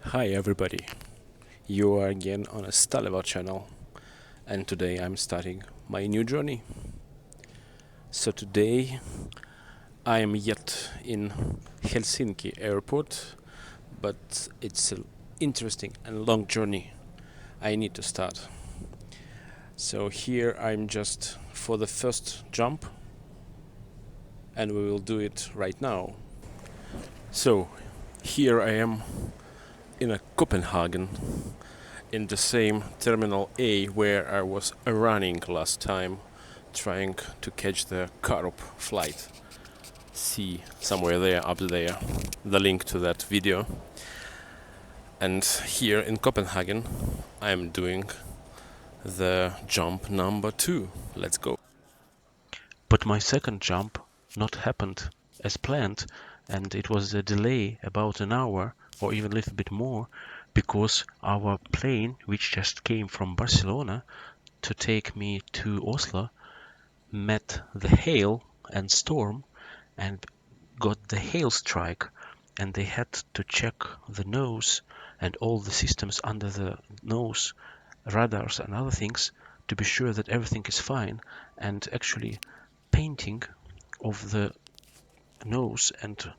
Hi everybody, you are again on a Stalevar channel, and today I'm starting my new journey. So today I am yet in Helsinki airport, but it's an interesting and long journey. I need to start. So here I'm just for the first jump, and we will do it right now. So here I am in a Copenhagen, in the same Terminal A where I was running last time, trying to catch the Karup flight. See somewhere there, up there, the link to that video. And here in Copenhagen, I'm doing the jump number 2. Let's go. But my second jump not happened as planned, and it was a delay about an hour or even a little bit more, because our plane, which just came from Barcelona to take me to Oslo, met the hail and storm and got the hail strike, and they had to check the nose and all the systems under the nose, radars and other things, to be sure that everything is fine. And actually painting of the nose and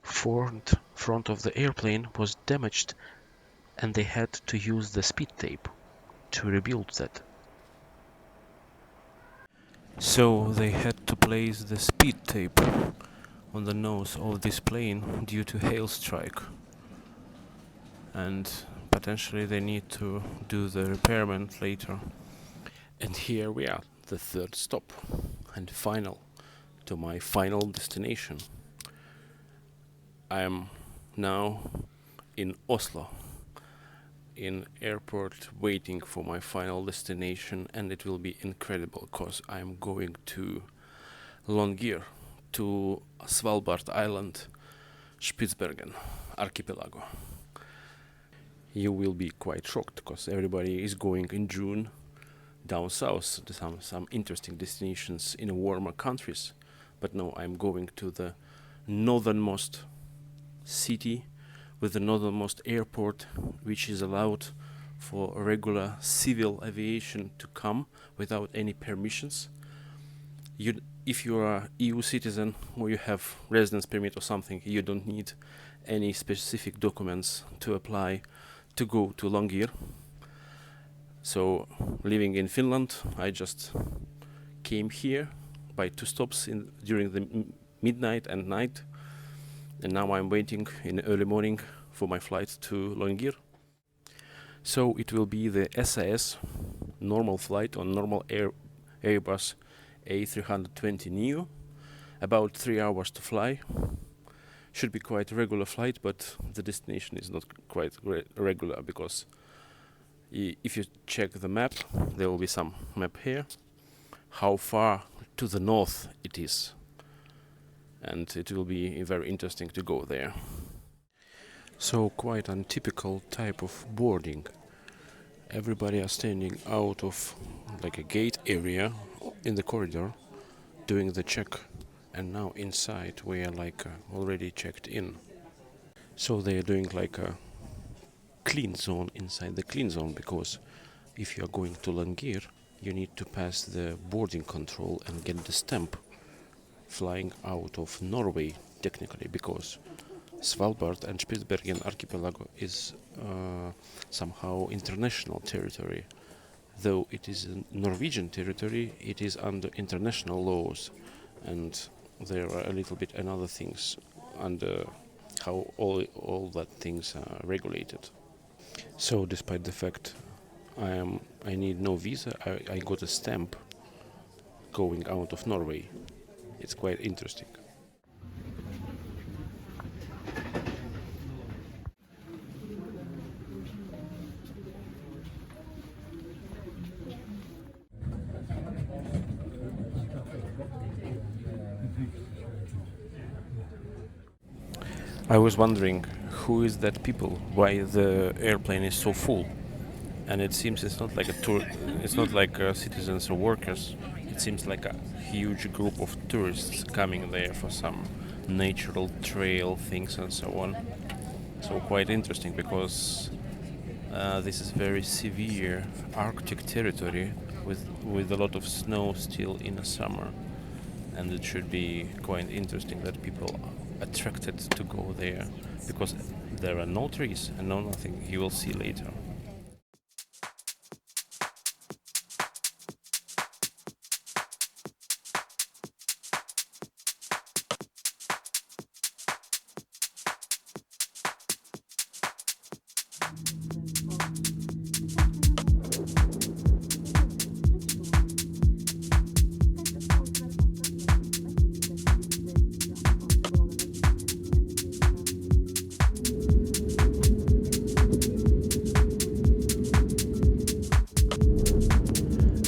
front of the airplane was damaged, and they had to use the speed tape to rebuild that. So they had to place the speed tape on the nose of this plane due to hail strike, and potentially they need to do the repairment later. And here we are, the third stop and final to my final destination. I am now in Oslo, in airport, waiting for my final destination, and it will be incredible because I'm going to Longyearbyen, to Svalbard Island, Spitsbergen, archipelago. You will be quite shocked because everybody is going in June down south to some interesting destinations in warmer countries, but no, I'm going to the northernmost city with the northernmost airport, which is allowed for regular civil aviation to come without any permissions. If you are a EU citizen or you have residence permit or something, you don't need any specific documents to apply to go to Longyearbyen. So living in Finland, I just came here by 2 stops during the midnight and night, and now I'm waiting in early morning for my flight to Longyearbyen. So it will be the SAS normal flight on normal Airbus A320 Neo, about 3 hours to fly. Should be quite a regular flight, but the destination is not quite regular, because if you check the map, there will be some map here, how far to the north it is, and it will be very interesting to go there. So quite untypical type of boarding. Everybody are standing out of like a gate area in the corridor doing the check, and now inside we are like already checked in. So they are doing like a clean zone inside the clean zone, because if you are going to Longyearbyen, you need to pass the boarding control and get the stamp flying out of Norway, technically, because Svalbard and Spitsbergen archipelago is somehow international territory. Though it is a Norwegian territory, it is under international laws, and there are a little bit another things under how all that things are regulated. So despite the fact I need no visa, I got a stamp going out of Norway. It's quite interesting. I was wondering who is that people, why the airplane is so full. and it seems it's not like a tour. It's not like citizens or workers. It seems like a huge group of tourists coming there for some natural trail things and so on. So quite interesting because this is very severe Arctic territory with a lot of snow still in the summer, and it should be quite interesting that people are attracted to go there because there are no trees and no nothing. You will see later.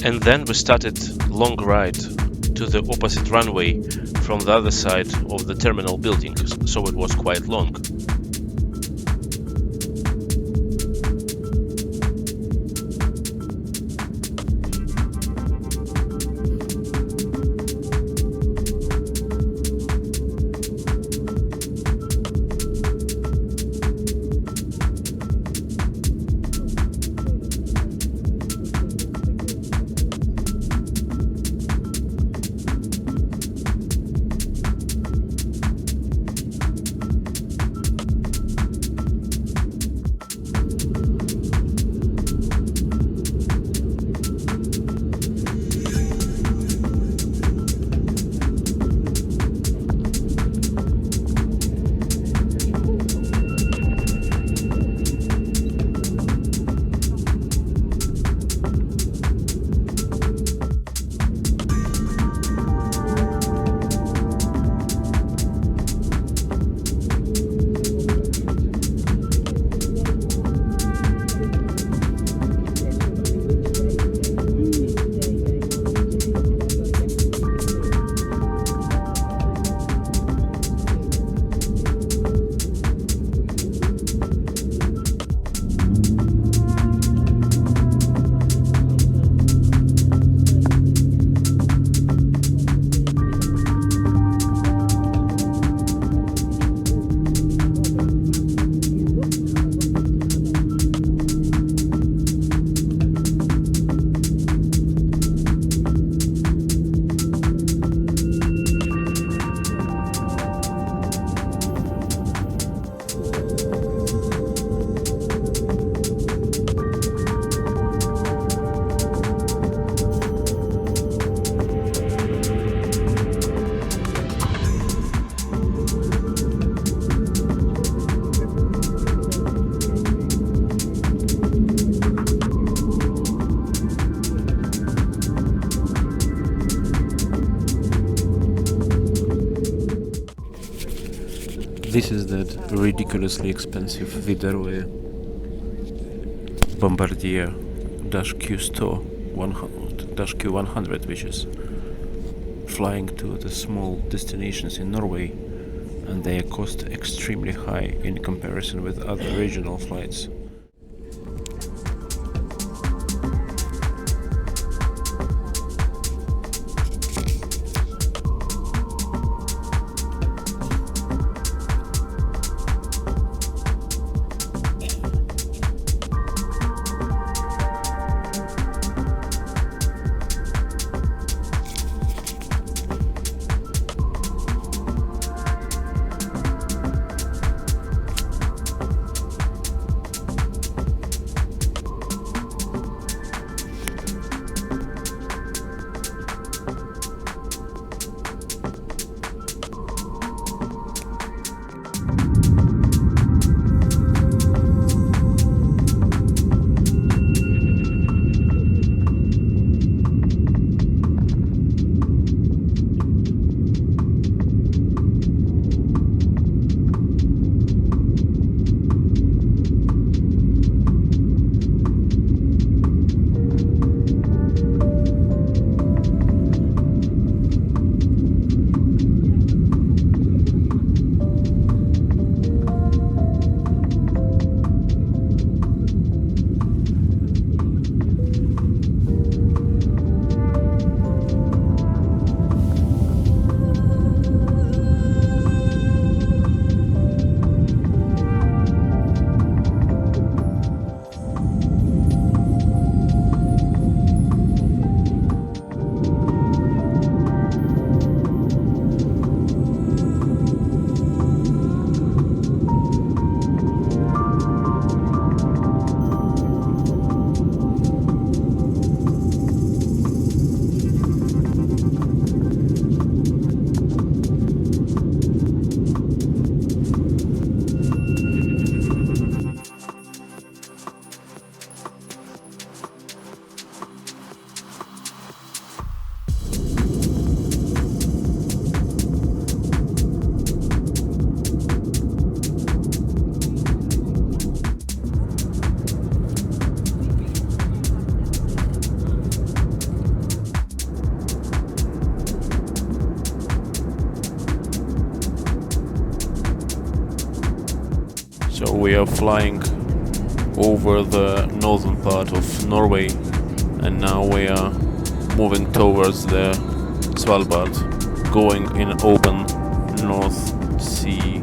And then we started long ride to the opposite runway from the other side of the terminal building, so it was quite long. This is that ridiculously expensive Widerøe Bombardier -Q100, which is flying to the small destinations in Norway, and they cost extremely high in comparison with other regional flights. we are flying over the northern part of Norway, and now we are moving towards the Svalbard, going in open North Sea.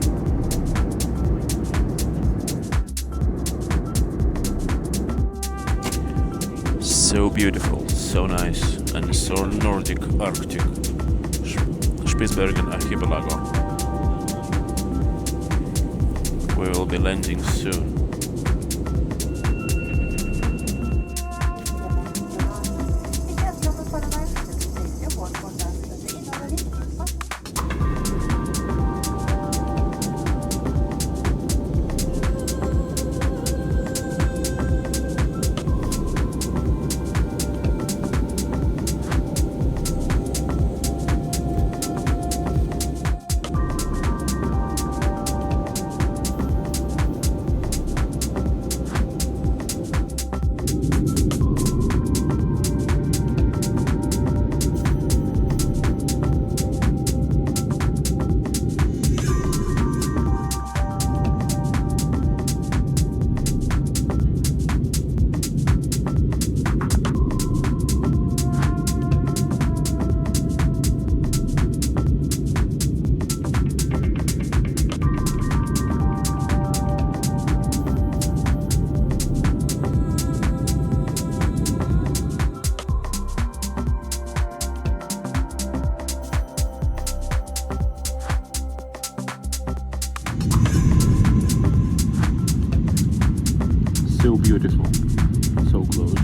So beautiful, so nice, and so Nordic Arctic. Spitsbergen archipelago. We will be landing soon. So beautiful, so close.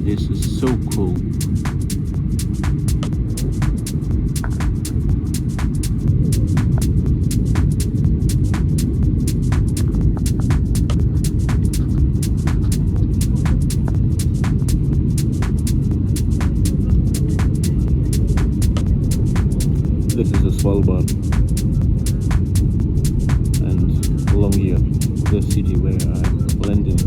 This is so cool. This is the Svalbard and Longyearbyen, the city where I'm landing.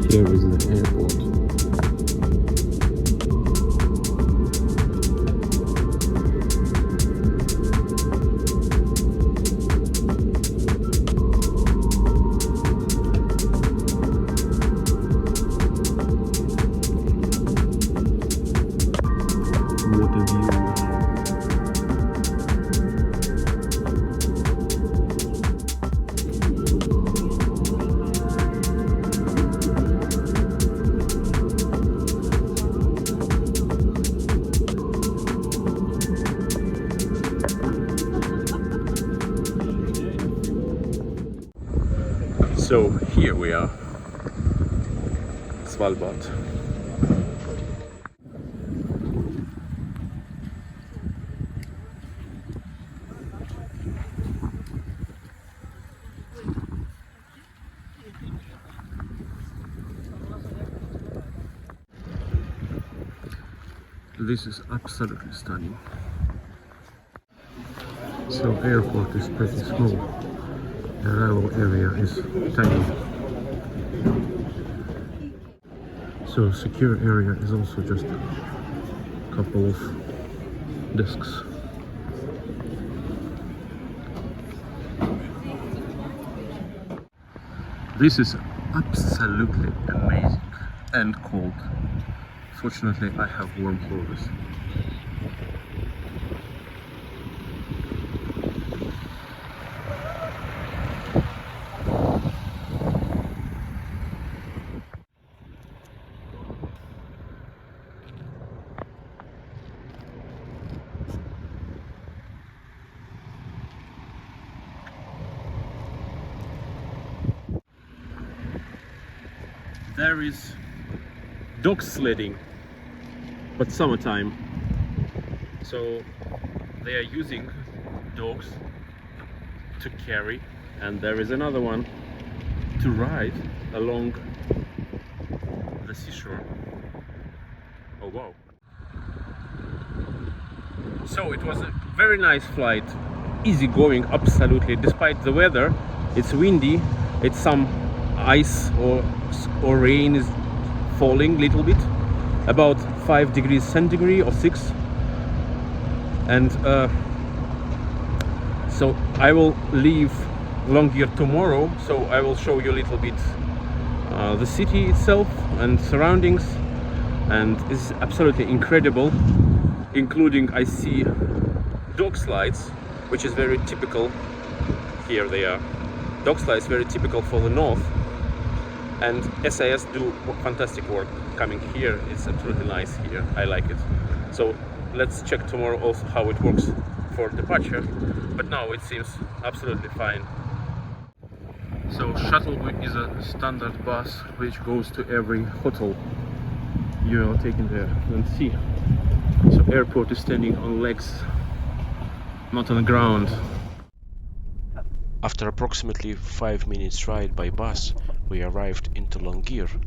Here is the airport. What a view. So here we are, Svalbard. This is absolutely stunning. So airport is pretty small. The arrival area is tiny. So secure area is also just a couple of desks. This is absolutely amazing and cold. Fortunately, I have warm clothes. There is dog sledding, but summertime. So they are using dogs to carry, and there is another one to ride along the seashore. Oh wow. So it was a very nice flight, easy going, absolutely. Despite the weather, it's windy, it's some ice or rain is falling a little bit, about 5 degrees centigrade or 6. And so I will leave Longyearbyen tomorrow, so I will show you a little bit the city itself and surroundings, and it's absolutely incredible, including I see dog slides, which is very typical. Here they are. Dog slides very typical for the north, and SAS do fantastic work coming here. It's absolutely nice here. I like it. So let's check tomorrow also how it works for departure, but now it seems absolutely fine. So shuttle is a standard bus which goes to every hotel you are taken there. And see, so airport is standing on legs, not on the ground. After approximately 5 minutes ride by bus, we arrived into Longyearbyen,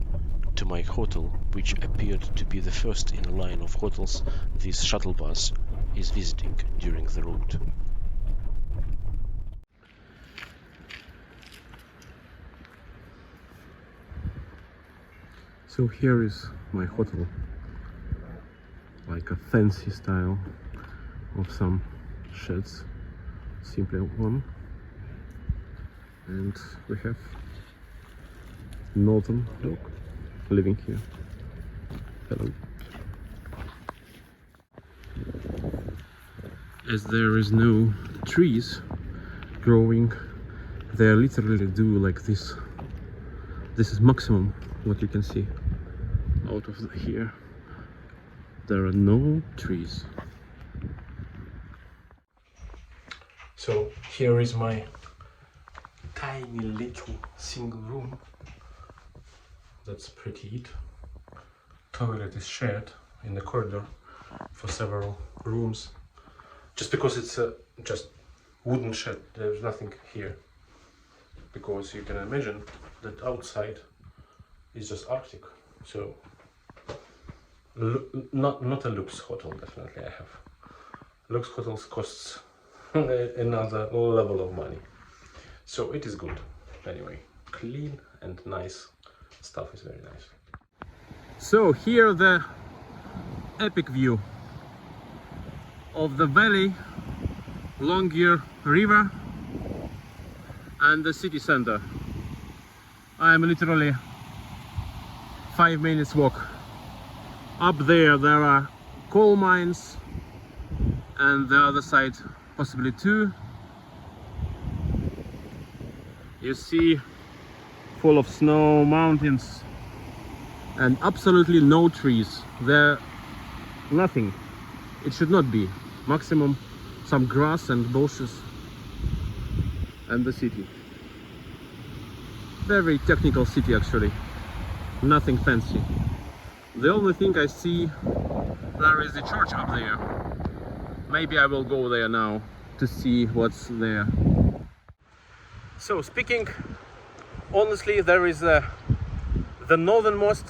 to my hotel, which appeared to be the first in a line of hotels this shuttle bus is visiting during the route. So here is my hotel, like a fancy style of some sheds, simply one. And we have northern dog living here. Hello. As there is no trees growing, they literally do like this. This is maximum what you can see out of here. There are no trees. So here is my tiny little single room. That's pretty it. Toilet is shared in the corridor for several rooms. Just because it's a just wooden shed, there's nothing here. Because you can imagine that outside is just Arctic. So not a luxe hotel, definitely I have. Luxe hotels costs another level of money. So it is good. Anyway, clean and nice stuff is very nice. So here the epic view of the valley, Longyear river and the city center. I'm literally 5 minutes walk. Up there are coal mines, and the other side possibly 2. You see full of snow mountains and absolutely no trees. There nothing. It should not be. Maximum some grass and bushes and the city. Very technical city actually. Nothing fancy. The only thing I see, there is a church up there. Maybe I will go there now to see what's there. So speaking honestly, there is the northernmost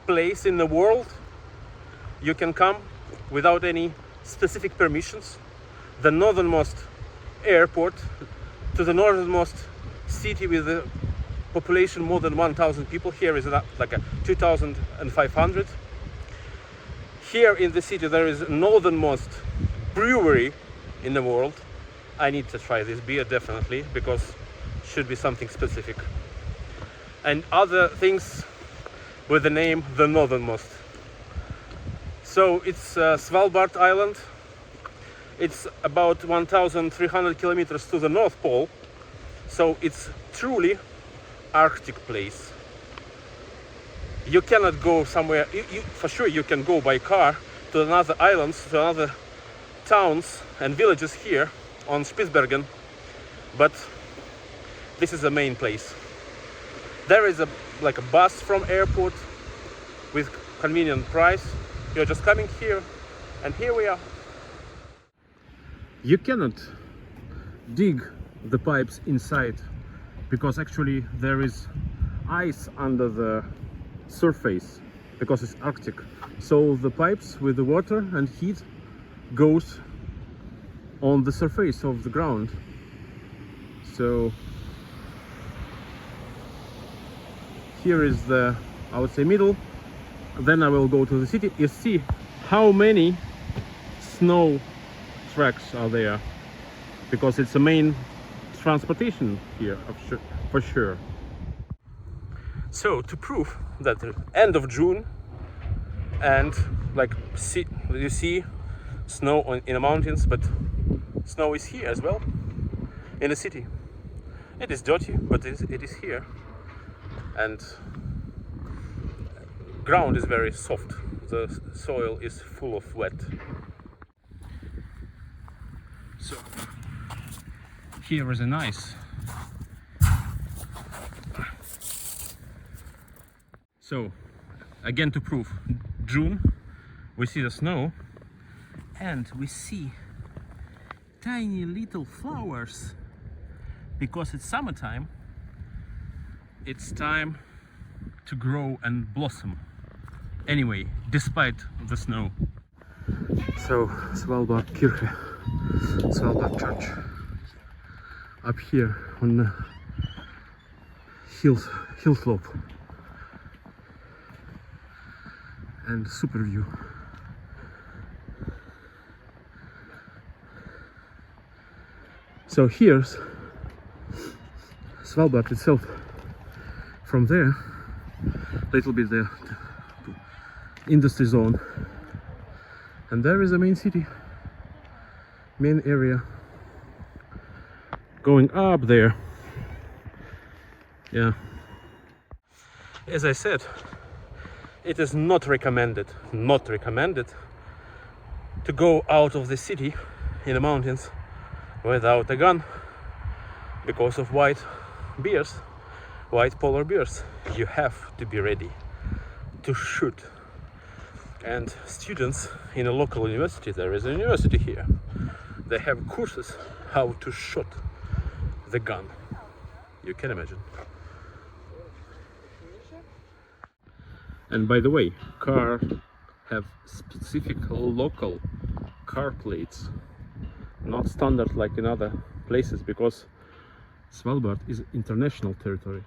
place in the world. You can come without any specific permissions. The northernmost airport to the northernmost city with a population more than 1,000 people. Here is like a 2,500. Here in the city there is northernmost brewery in the world. I need to try this beer definitely, because it should be something specific. And other things with the name the northernmost. So it's Svalbard Island. It's about 1,300 kilometers to the North Pole. So it's truly Arctic place. You cannot go somewhere, for sure you can go by car to another islands, to other towns and villages here on Spitsbergen, but this is the main place. There is like a bus from airport with convenient price. You're just coming here, and here we are. You cannot dig the pipes inside, because actually there is ice under the surface, because it's Arctic. So the pipes with the water and heat goes on the surface of the ground. So here is the, I would say, middle. Then I will go to the city. You see how many snow tracks are there, because it's the main transportation here for sure. So to prove that the end of June, and like you see snow in the mountains, but snow is here as well in the city. It is dirty, but it is here, and ground is very soft. The soil is full of wet. So here is a nice. So again, to prove, June, we see the snow and we see tiny little flowers, because it's summertime. It's time to grow and blossom. Anyway, despite the snow. So Svalbard Kirche, Svalbard Church, up here on the hill slope, and super view. So here's Svalbard itself. From there, little bit there, industry zone, and there is the main city, main area, going up there. Yeah, as I said, it is not recommended to go out of the city in the mountains without a gun, because of white polar bears. You have to be ready to shoot. And students in a local university, there is a university here, they have courses how to shoot the gun. You can imagine. And by the way, car have specific local car plates, not standard like in other places, because Svalbard is international territory.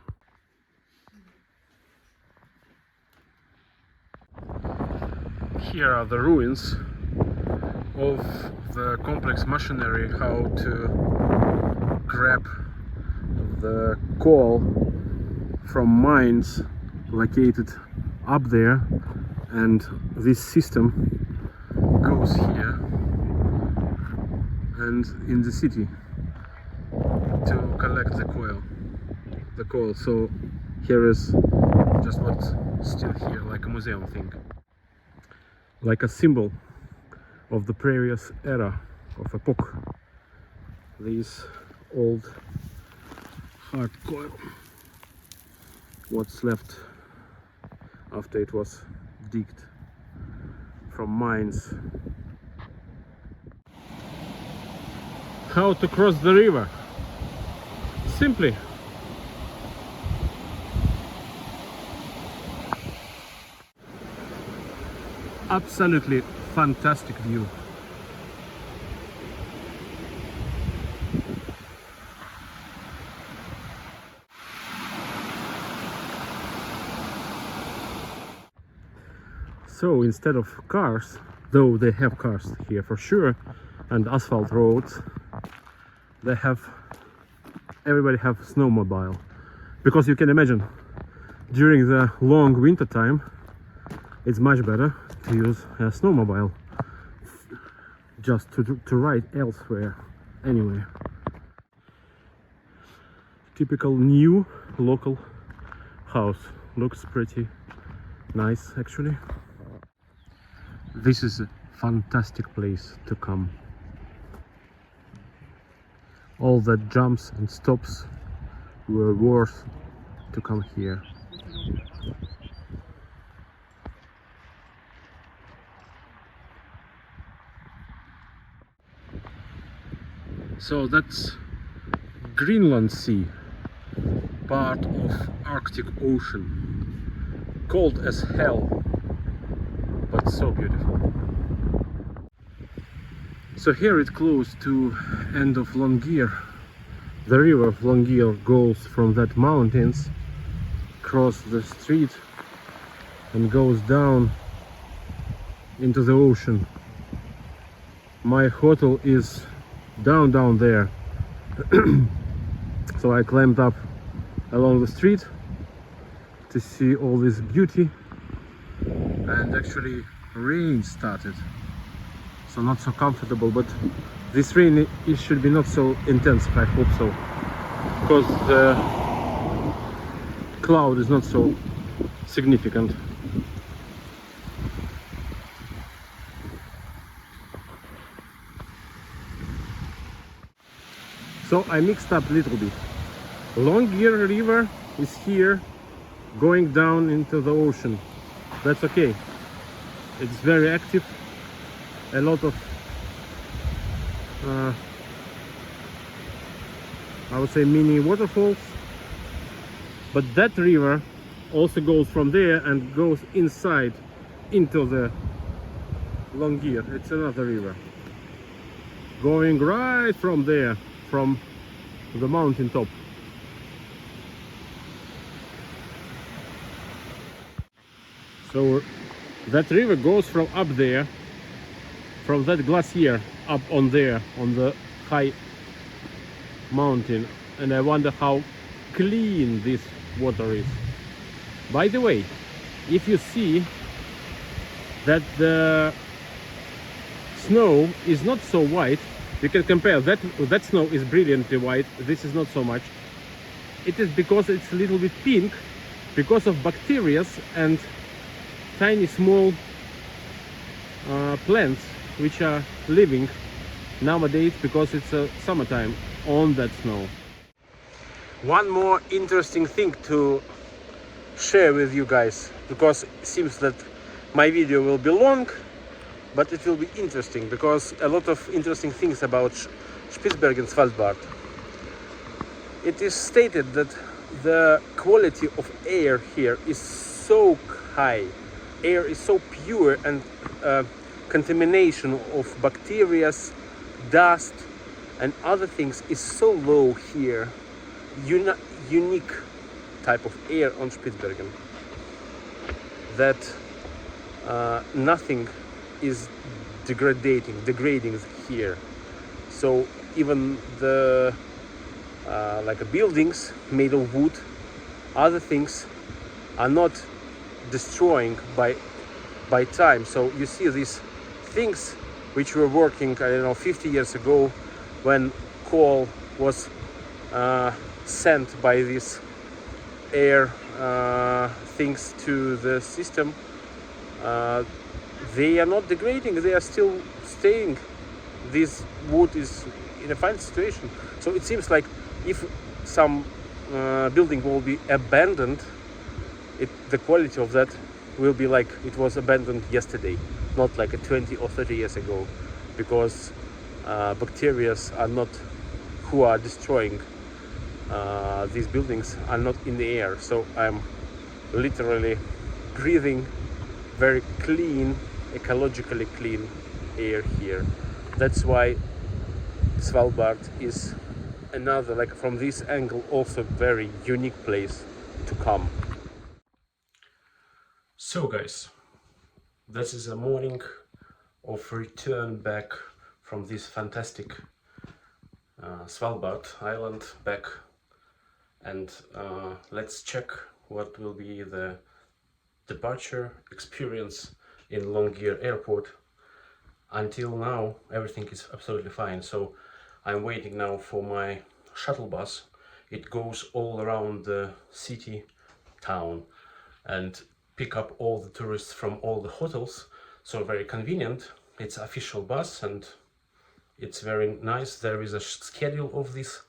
Here are the ruins of the complex machinery how to grab the coal from mines located up there, and this system goes here and in the city to collect the coal. So here is just what's still here, like a museum thing, like a symbol of the previous era of epoch. These old hard coal, what's left after it was digged from mines. How to cross the river? Simply absolutely fantastic view. So instead of cars, though they have cars here for sure, and asphalt roads, everybody have snowmobile, because you can imagine during the long winter time it's much better to use a snowmobile just to ride elsewhere, anywhere. Typical new local house, looks pretty nice actually. This is a fantastic place to come. All the jumps and stops were worth to come here. So that's Greenland Sea, part of Arctic Ocean, cold as hell, but so beautiful. So here it's close to end of Longyear. The river of Longyear goes from that mountains, across the street, and goes down into the ocean. My hotel is down there. So I climbed up along the street to see all this beauty, and actually rain started, so not so comfortable, but this rain, it should be not so intense, I hope so, because the cloud is not so significant. So I mixed up a little bit. Longyear river is here going down into the ocean. That's okay. It's very active. A lot of I would say mini waterfalls. But that river also goes from there and goes inside into the Longyear. It's another river going right from there, from the mountain top. So that river goes from up there, from that glacier up on there, on the high mountain, and I wonder how clean this water is. By the way, if you see that the snow is not so white, you can compare that snow is brilliantly white, this is not so much. It is because it's a little bit pink, because of bacteria and tiny small plants which are living nowadays, because it's summertime, on that snow. One more interesting thing to share with you guys, because it seems that my video will be long, but it will be interesting, because a lot of interesting things about Spitsbergen and Svalbard. It is stated that the quality of air here is so high. Air is so pure, and contamination of bacteria, dust and other things is so low here. Unique type of air on Spitsbergen that nothing is degrading here. So even the like buildings made of wood, other things are not destroying by time. So you see these things which were working, I don't know, 50 years ago, when coal was sent by these air things to the system. They are not degrading, they are still staying. This wood is in a fine situation. So it seems like if some building will be abandoned, the quality of that will be like it was abandoned yesterday, not like 20 or 30 years ago, because bacteria are not, who are destroying these buildings, are not in the air. So I'm literally breathing very clean, ecologically clean air here. That's why Svalbard is another, like from this angle, also very unique place to come. So guys, this is a morning of return back from this fantastic Svalbard island back, and let's check what will be the departure experience in Longyearbyen airport. Until now everything is absolutely fine, so I'm waiting now for my shuttle bus. It goes all around the city, town, and pick up all the tourists from all the hotels, so very convenient. It's official bus and it's very nice. There is a schedule of these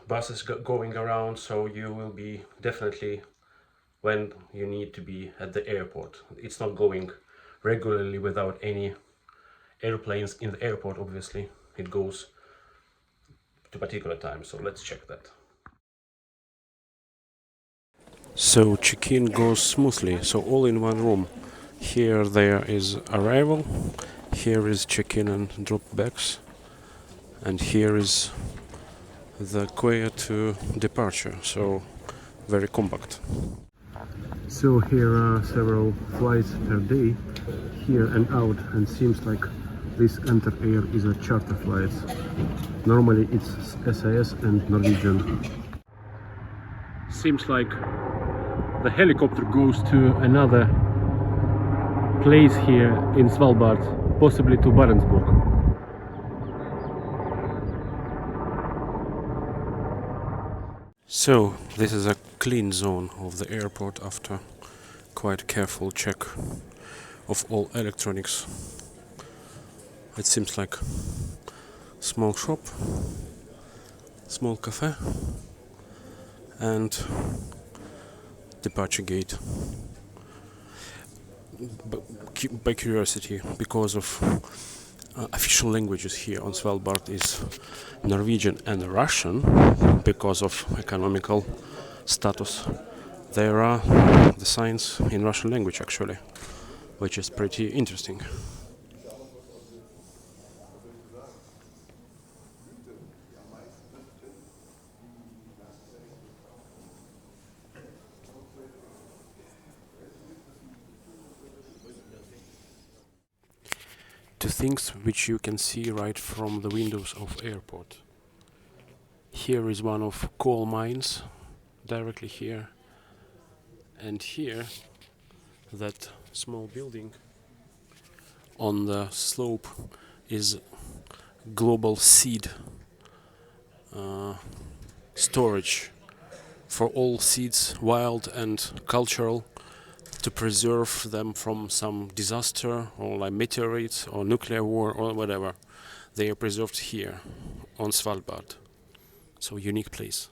buses going around, so you will be definitely when you need to be at the airport. It's not going regularly without any airplanes in the airport, obviously. It goes to particular time, so let's check that. So check-in goes smoothly, so all in one room. Here there is arrival, here is check-in and drop bags, and here is the quay to departure, so very compact. So here are several flights per day, here and out, and seems like this enter air is a charter flights. Normally it's SAS and Norwegian. Seems like the helicopter goes to another place here in Svalbard, possibly to Barentsburg. So this is a clean zone of the airport after quite careful check of all electronics. It seems like small shop, small cafe, and departure gate. By curiosity, because of official languages here on Svalbard is Norwegian and Russian, because of economical status, there are the signs in Russian language actually, which is pretty interesting. To things which you can see right from the windows of airport. Here is one of coal mines, directly here, and here that small building on the slope is global seed storage for all seeds, wild and cultural, to preserve them from some disaster or like meteorites or nuclear war or whatever. They are preserved here on Svalbard. So unique place.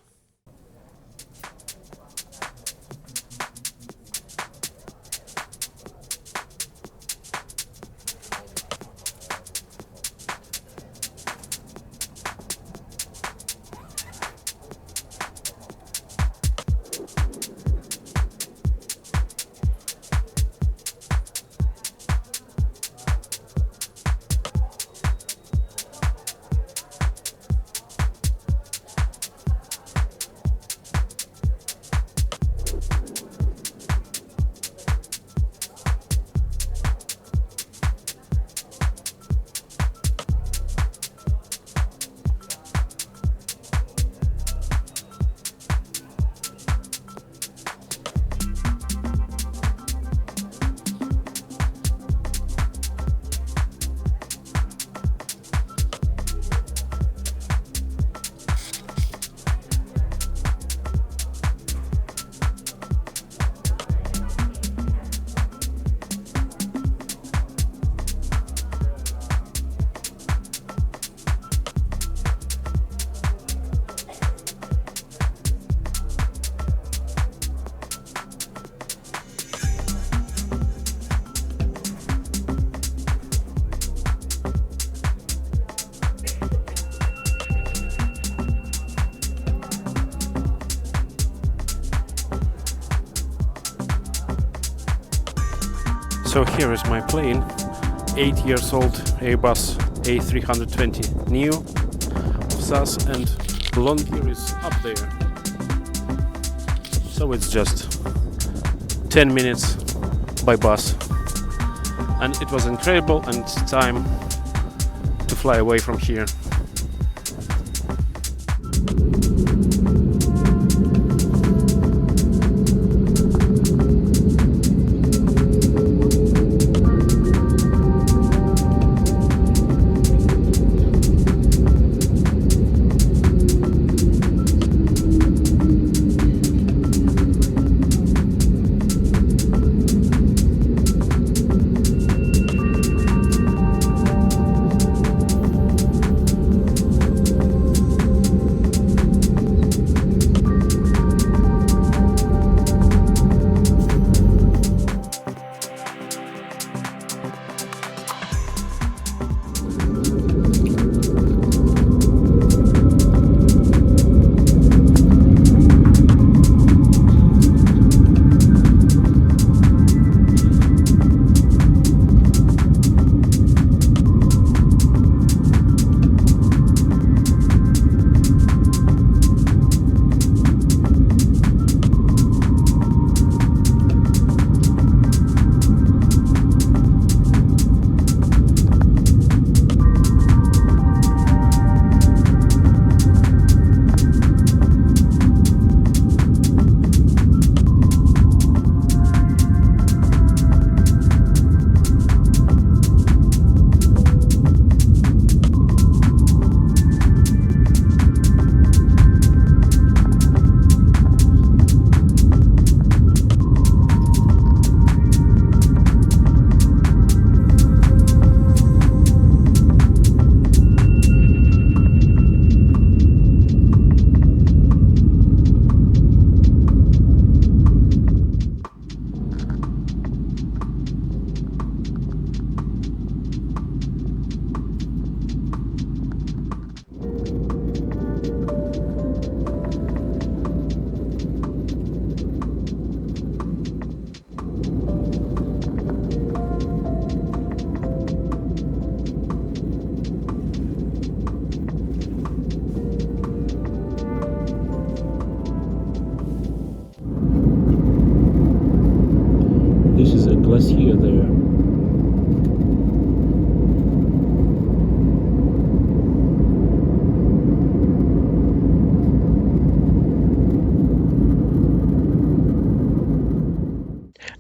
So here is my plane, 8 years old Airbus A320 Neo of SAS, and Longyear is up there. So it's just 10 minutes by bus, and it was incredible, and it's time to fly away from here. This is a glacier there.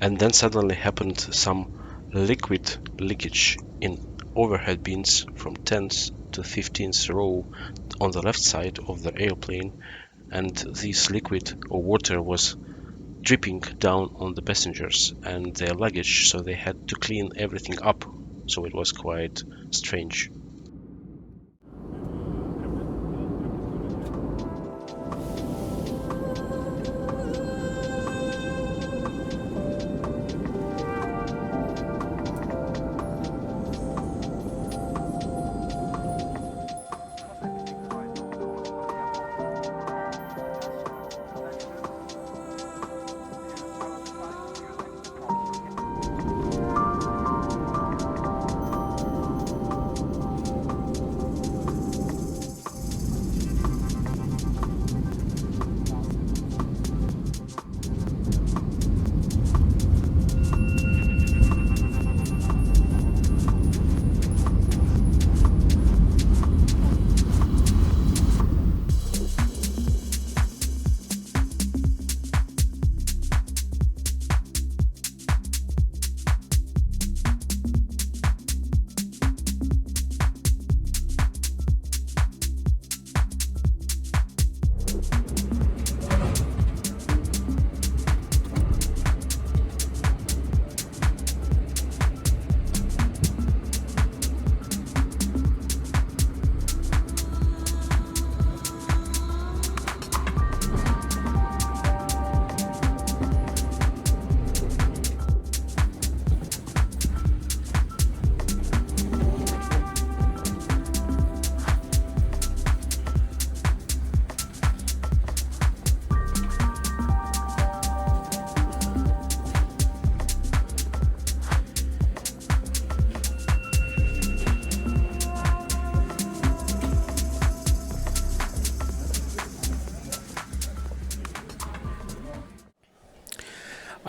And then suddenly happened some liquid leakage in overhead bins from 10th to 15th row on the left side of the airplane, and this liquid or water was dripping down on the passengers and their luggage, so they had to clean everything up. So it was quite strange.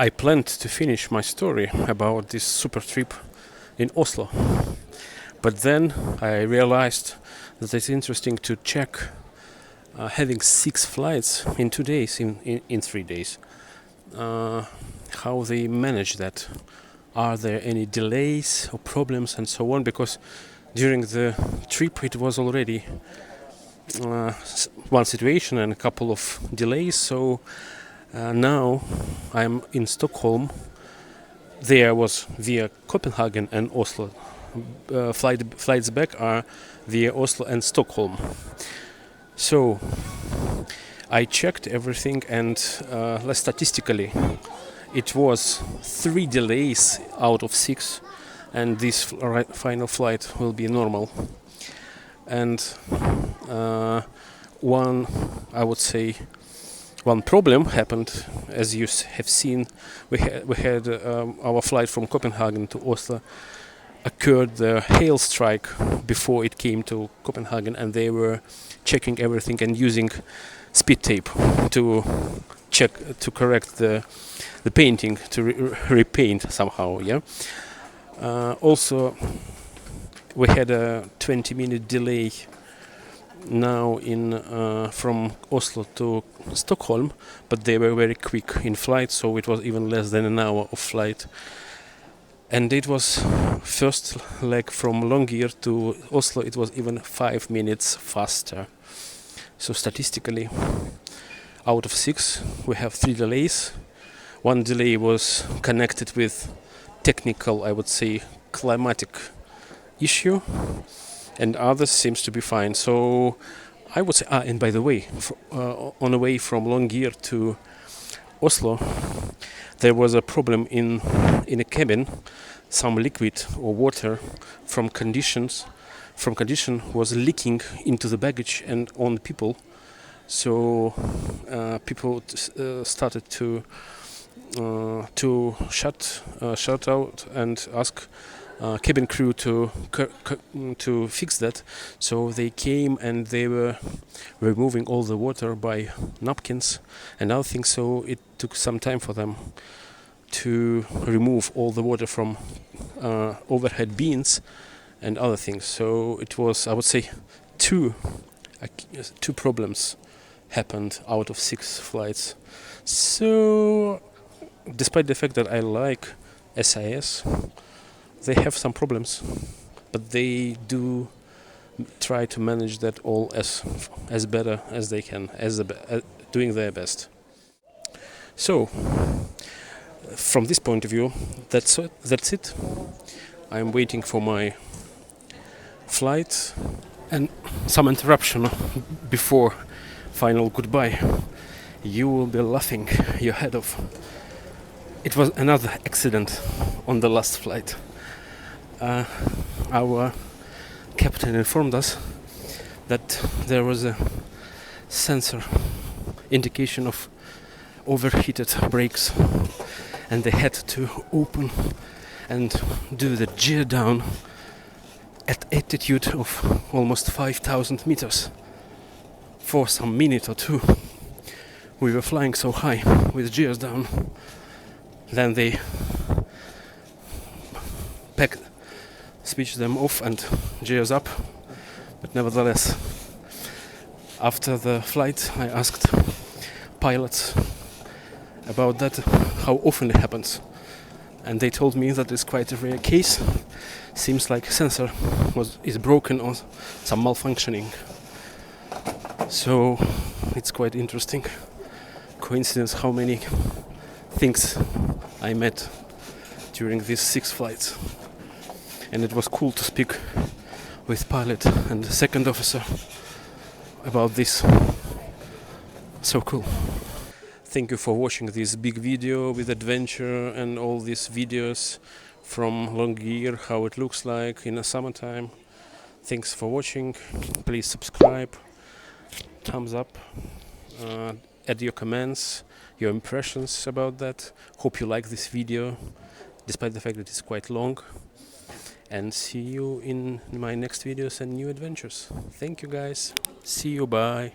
I planned to finish my story about this super trip in Oslo, but then I realized that it's interesting to check having 6 flights in 2 days, in 3 days, how they manage that. Are there any delays or problems and so on? Because during the trip it was already one situation and a couple of delays. So now I'm in Stockholm. There was via Copenhagen and Oslo. Flights back are via Oslo and Stockholm. So I checked everything, and statistically it was 3 delays out of 6, and this final flight will be normal. And one problem happened, as you have seen. We had our flight from Copenhagen to Oslo occurred the hail strike before it came to Copenhagen, and they were checking everything and using speed tape to correct the painting, to repaint somehow. Also we had a 20-minute delay now from Oslo to Stockholm, but they were very quick in flight, so it was even less than an hour of flight. And it was first leg from Longyear to Oslo, it was even 5 minutes faster. So statistically, out of 6 we have 3 delays. One delay was connected with technical, I would say, climatic issue, and others seems to be fine. So I would say, and by the way, on the way from Longyear to Oslo, there was a problem in a cabin. Some liquid or water from condition was leaking into the baggage and on people. So people started to shout out and ask cabin crew to fix that. So they came and they were removing all the water by napkins and other things. So it took some time for them to remove all the water from overhead bins and other things. So it was, I would say, 2 problems happened out of 6 flights. So despite the fact that I like SAS, they have some problems, but they do try to manage that all as better as they can, doing their best. So from this point of view, that's it. I'm waiting for my flight, and some interruption before final goodbye. You will be laughing your head off. It was another accident on the last flight. Our captain informed us that there was a sensor indication of overheated brakes, and they had to open and do the gear down at altitude of almost 5,000 meters for some minute or 2. We were flying so high with gears down. Then they switched them off and gears up. But nevertheless, after the flight, I asked pilots about that, how often it happens, and they told me that it's quite a rare case. Seems like sensor is broken or some malfunctioning. So it's quite interesting coincidence how many things I met during these 6 flights, and it was cool to speak with pilot and the second officer about this. So cool. Thank you for watching this big video with adventure and all these videos from Longyear, how it looks like in the summertime. Thanks for watching. Please subscribe, thumbs up, add your comments, your impressions about that. Hope you like this video, despite the fact that it's quite long. And see you in my next videos and new adventures. Thank you guys. See you. Bye.